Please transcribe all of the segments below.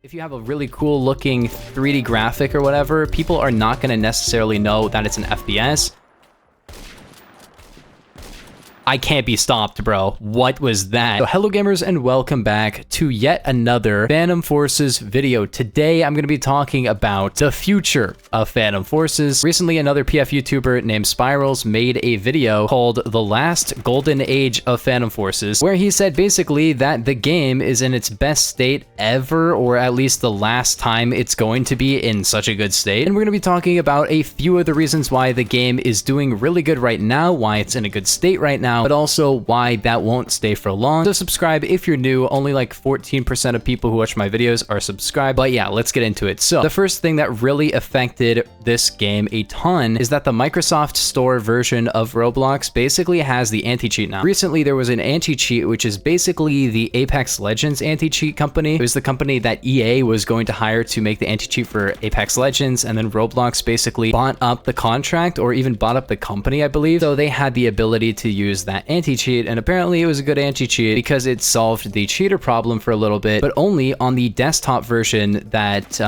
If you have a really cool looking 3D graphic or whatever, people are not going to necessarily know that it's an FPS. I can't be stopped, bro. What was that? So hello gamers and welcome back to yet another Phantom Forces video. Today I'm going to be talking about the future of Phantom Forces. Recently another PF YouTuber named Spirals made a video called The Last Golden Age of Phantom Forces, where he said basically that the game is in its best state ever, or at least the last time it's going to be in such a good state. And we're going to be talking about a few of the reasons why the game is doing really good right now, why it's in a good state right now, but also why that won't stay for long. So subscribe if you're new. Only like 14% of people who watch my videos are subscribed. But yeah, let's get into it. So the first thing that really affected this game a ton is that the Microsoft Store version of Roblox basically has the anti-cheat now. Recently, there was an anti-cheat, which is basically the Apex Legends anti-cheat company. It was the company that EA was going to hire to make the anti-cheat for Apex Legends, and then Roblox basically bought up the contract, or even bought up the company, I believe. So they had the ability to use that anti-cheat, and apparently it was a good anti-cheat because it solved the cheater problem for a little bit, but only on the desktop version that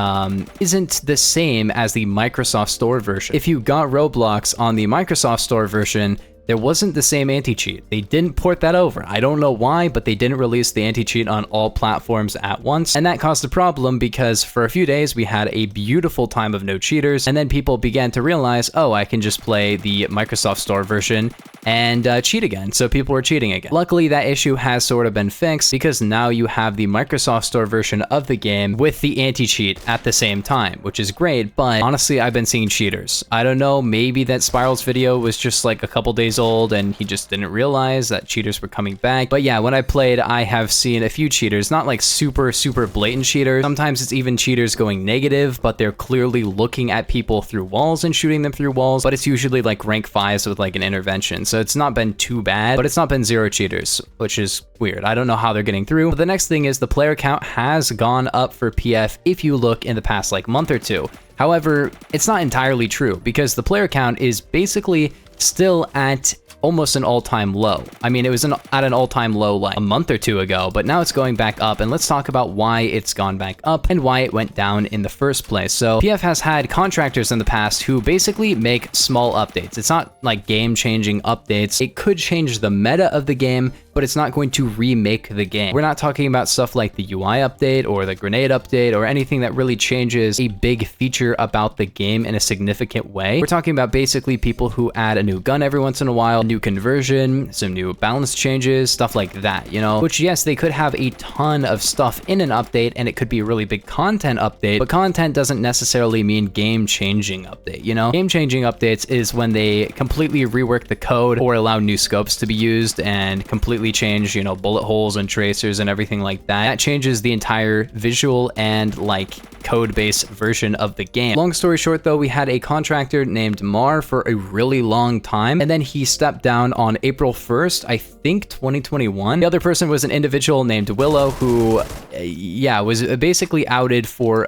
isn't the same as the Microsoft Store version. If you got Roblox on the Microsoft Store version, there wasn't the same anti-cheat. They didn't port that over. I don't know why, but they didn't release the anti-cheat on all platforms at once, and that caused a problem because for a few days we had a beautiful time of no cheaters, and then people began to realize, oh, I can just play the Microsoft Store version and cheat again. So people were cheating again. Luckily, that issue has sort of been fixed because now you have the Microsoft Store version of the game with the anti-cheat at the same time, which is great, but honestly, I've been seeing cheaters. I don't know, maybe that Spiral's video was just like a couple days old and he just didn't realize that cheaters were coming back. But yeah, when I played, I have seen a few cheaters, not like super blatant cheaters. Sometimes it's even cheaters going negative, but they're clearly looking at people through walls and shooting them through walls, but it's usually like rank 5s with like an intervention. So it's not been too bad, but it's not been zero cheaters, which is weird. I don't know how they're getting through. But the next thing is the player count has gone up for PF if you look in the past like month or two. However, it's not entirely true because the player count is basically still at almost an all-time low. I mean, it was at an all-time low like a month or two ago, but now it's going back up, and let's talk about why it's gone back up and why it went down in the first place. So PF has had contractors in the past who basically make small updates. It's not like game-changing updates. It could change the meta of the game, but it's not going to remake the game. We're not talking about stuff like the UI update or the grenade update or anything that really changes a big feature about the game in a significant way. We're talking about basically people who add a new gun every once in a while, new conversion, some new balance changes, stuff like that, you know? Which, yes, they could have a ton of stuff in an update and it could be a really big content update, but content doesn't necessarily mean game-changing update, you know? Game-changing updates is when they completely rework the code or allow new scopes to be used and completely change, you know, bullet holes and tracers and everything like that. That changes the entire visual and like code-based version of the game. Long story short though, we had a contractor named Mar for a really long time, and then he stepped down on April 1st, I think 2021. The other person was an individual named Willow who, yeah, was basically outed for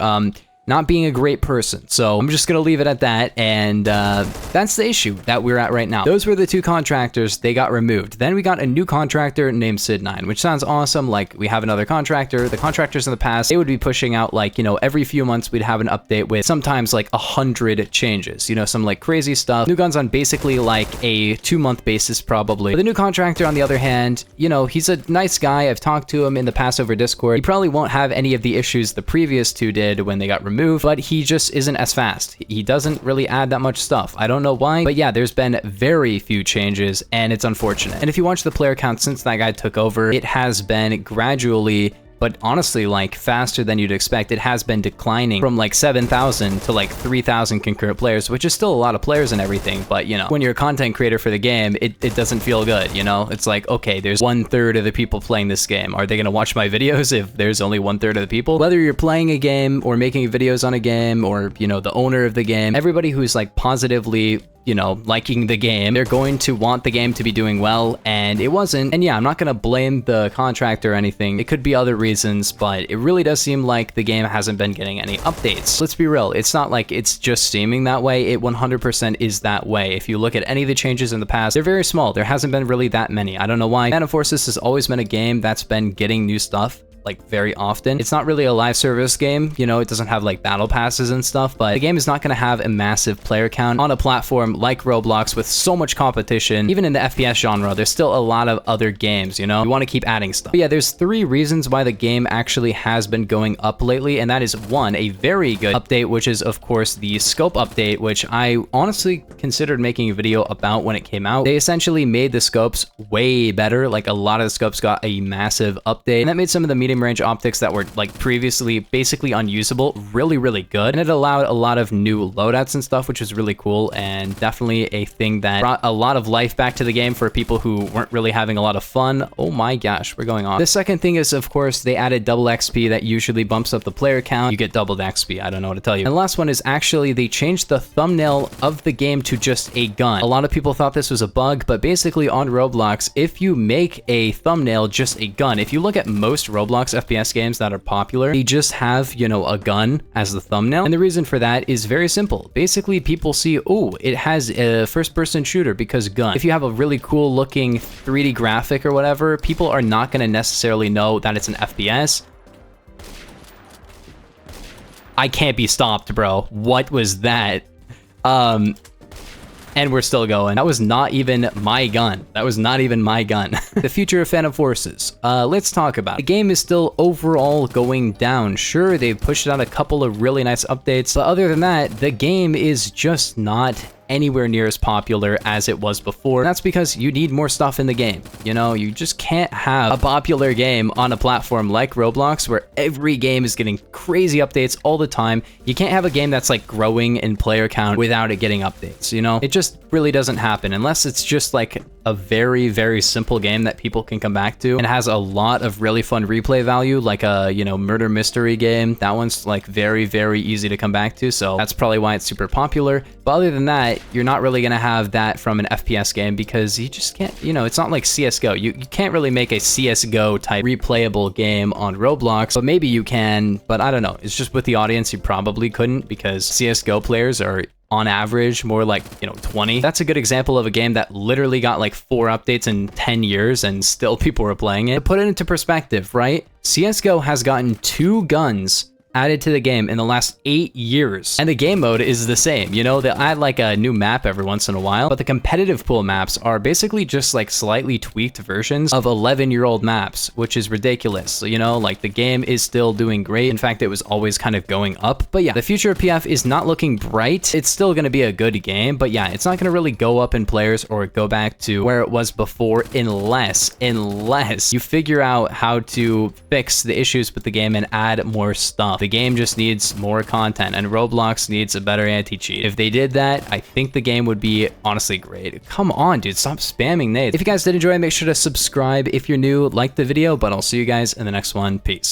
not being a great person. So I'm just gonna leave it at that, and that's the issue that we're at right now. Those were the two contractors. They got removed. Then we got a new contractor named Sid9, which sounds awesome. Like, we have another contractor. The contractors in the past, they would be pushing out like, you know, every few months we'd have an update with sometimes like 100 changes, you know, some like crazy stuff. New guns on basically like a 2-month basis probably. But the new contractor, on the other hand, you know, he's a nice guy. I've talked to him in the past over Discord. He probably won't have any of the issues the previous two did when they got removed, but he just isn't as fast. He doesn't really add that much stuff. I don't know why, but yeah, there's been very few changes, and it's unfortunate. And if you watch the player count since that guy took over, it has been gradually, but honestly, like faster than you'd expect. It has been declining from like 7,000 to like 3,000 concurrent players, which is still a lot of players and everything. But you know, when you're a content creator for the game, it doesn't feel good, you know? It's like, okay, there's 1/3 of the people playing this game. Are they gonna watch my videos if there's only 1/3 of the people? Whether you're playing a game or making videos on a game, or, you know, the owner of the game, everybody who's like positively, you know, liking the game, they're going to want the game to be doing well, and it wasn't. And yeah, I'm not gonna blame the contractor or anything. It could be other reasons, but it really does seem like the game hasn't been getting any updates. Let's be real, it's not like it's just seeming that way. It 100% is that way. If you look at any of the changes in the past, they're very small. There hasn't been really that many. I don't know why. Phantom Forces has always been a game that's been getting new stuff like very often. It's not really a live service game, you know, it doesn't have like battle passes and stuff, but the game is not going to have a massive player count on a platform like Roblox with so much competition. Even in the FPS genre, there's still a lot of other games, you know, you want to keep adding stuff. But yeah, there's 3 reasons why the game actually has been going up lately, and that is 1, a very good update, which is of course the scope update, which I honestly considered making a video about when it came out. They essentially made the scopes way better. Like a lot of the scopes got a massive update, and that made some of the medium range optics that were like previously basically unusable really good, and it allowed a lot of new loadouts and stuff, which was really cool, and definitely a thing that brought a lot of life back to the game for people who weren't really having a lot of fun. Oh my gosh, we're going on. The second thing is, of course, they added double XP that usually bumps up the player count. You get doubled XP, I don't know what to tell you. And the last one is actually they changed the thumbnail of the game to just a gun. A lot of people thought this was a bug, but basically on Roblox, if you make a thumbnail just a gun, if you look at most Roblox FPS games that are popular, they just have, you know, a gun as the thumbnail. And the reason for that is very simple. Basically, people see, oh, it has a first-person shooter because gun. If you have a really cool looking 3D graphic or whatever, people are not going to necessarily know that it's an FPS. I can't be stopped, bro. What was that? And we're still going. That was not even my gun. That was not even my gun. The future of Phantom Forces. Let's talk about it. The game is still overall going down. Sure, they've pushed out a couple of really nice updates, but other than that, the game is just not anywhere near as popular as it was before. And that's because you need more stuff in the game. You know, you just can't have a popular game on a platform like Roblox where every game is getting crazy updates all the time. You can't have a game that's like growing in player count without it getting updates, you know? It just really doesn't happen unless it's just like a very simple game that people can come back to and has a lot of really fun replay value, like a, you know, murder mystery game. That one's like very easy to come back to, so that's probably why it's super popular. But other than that, you're not really gonna have that from an FPS game because you just can't, you know, it's not like CSGO. You can't really make a CSGO type replayable game on Roblox, but maybe you can, but I don't know. It's just with the audience, you probably couldn't because CSGO players are on average more like, you know, 20. That's a good example of a game that literally got like 4 updates in 10 years and still people were playing it. To put it into perspective, right? CSGO has gotten 2 guns added to the game in the last 8 years, and the game mode is the same. You know, they add like a new map every once in a while, but the competitive pool maps are basically just like slightly tweaked versions of 11-year-old maps, which is ridiculous. You know, like the game is still doing great. In fact, it was always kind of going up. But yeah, the future of PF is not looking bright. It's still going to be a good game, but yeah, it's not going to really go up in players or go back to where it was before unless you figure out how to fix the issues with the game and add more stuff. The game just needs more content, and Roblox needs a better anti-cheat. If they did that, I think the game would be honestly great. Come on, dude, stop spamming nades. If you guys did enjoy, make sure to subscribe. If you're new, like the video, but I'll see you guys in the next one. Peace.